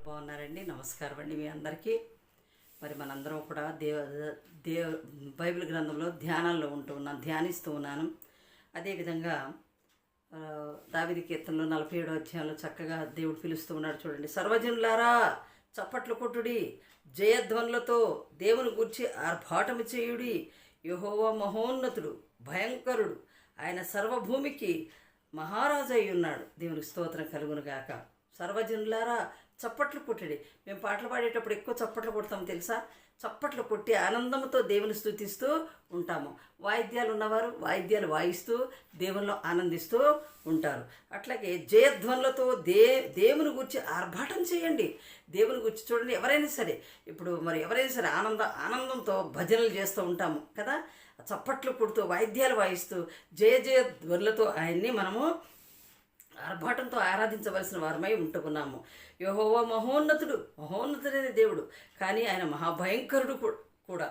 బాగున్నారండి. నమస్కారం అండి మీ అందరికీ. మరి మనందరం కూడా బైబిల్ గ్రంథంలో ధ్యానాల్లో ధ్యానిస్తూ ఉన్నాను. అదేవిధంగా దావీదు కీర్తనలో 47వ అధ్యాయంలో చక్కగా దేవుడు పిలుస్తూ ఉన్నాడు. చూడండి, సర్వజనులారా చప్పట్లు కొట్టుడి, జయధ్వనులతో దేవుని గూర్చి ఆర్భాటము చేయుడి. యెహోవా మహోన్నతుడు, భయంకరుడు, ఆయన సర్వభూమికి మహారాజు అయి ఉన్నాడు. దేవునికి స్తోత్రం కలుగును గాక. సర్వజనులారా చప్పట్లు కొట్టడి. మేము పాటలు పాడేటప్పుడు ఎక్కువ చప్పట్లు కొడతాము తెలుసా. చప్పట్లు కొట్టి ఆనందంతో దేవుని స్తుతిస్తూ ఉంటాము. వాయిద్యాలు ఉన్నవారు వాయిద్యాలు వాయిస్తూ దేవునిలో ఆనందిస్తూ ఉంటారు. అట్లాగే జయధ్వనులతో దేవుని గురించి ఆర్భాటం చేయండి. దేవుని గురించి చూడండి, ఎవరైనా సరే ఎవరైనా సరే ఆనందంతో భజనలు చేస్తూ ఉంటాము కదా. చప్పట్లు కొడుతూ వాయిద్యాలు వాయిస్తూ జయధ్వనులతో ఆయన్ని మనము ఆర్భాటంతో ఆరాధించవలసిన వారమై ఉంటున్నాము. యెహోవా మహోన్నతుడైన దేవుడు, కానీ ఆయన మహాభయంకరుడు కూడా.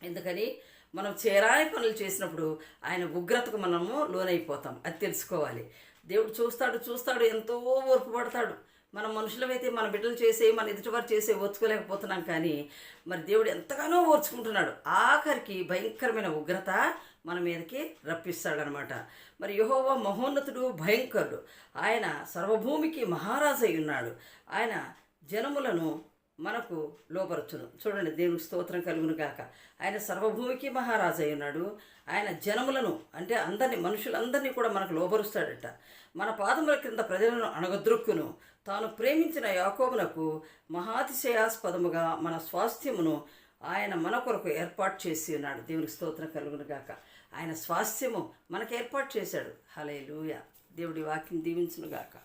ఎందుకని మనం చేరాని పనులు చేసినప్పుడు ఆయన ఉగ్రతకు మనము లోనైపోతాం. అది తెలుసుకోవాలి. దేవుడు చూస్తాడు, ఎంతో ఓర్పు పడతాడు. మన మనుషులమైతే మన బిడ్డలు మన ఎదుటివారు ఓర్చుకోలేకపోతున్నాం. కానీ మరి దేవుడు ఎంతగానో ఓర్చుకుంటున్నాడు. ఆఖరికి భయంకరమైన ఉగ్రత మన మీదకి రప్పిస్తాడనమాట. మరి యెహోవా మహోన్నతుడు, భయంకరుడు, ఆయన సర్వభూమికి మహారాజు అయి ఉన్నాడు. ఆయన జనములను మనకు లోపరచును. చూడండి, దేవునికి స్తోత్రం కలుగును గాక. ఆయన సర్వభూమికి మహారాజు అయి ఉన్నాడు. ఆయన జనములను అంటే మనుషులందరినీ కూడా మనకు లోపరుస్తాడట. మన పాదముల క్రింద ప్రజలను అణగద్రొక్కును. తాను ప్రేమించిన యాకోబునకు మహాతిశయాస్పదముగా మన స్వాస్థ్యమును ఆయన మన కొరకు ఏర్పాటు చేసి ఉన్నాడు. దేవునికి స్తోత్రం కలుగును గాక. ఆయన స్వాస్థ్యము మనకు ఏర్పాటు చేశాడు. హల్లెలూయా. దేవుడి వాక్యం దీవించును గాక.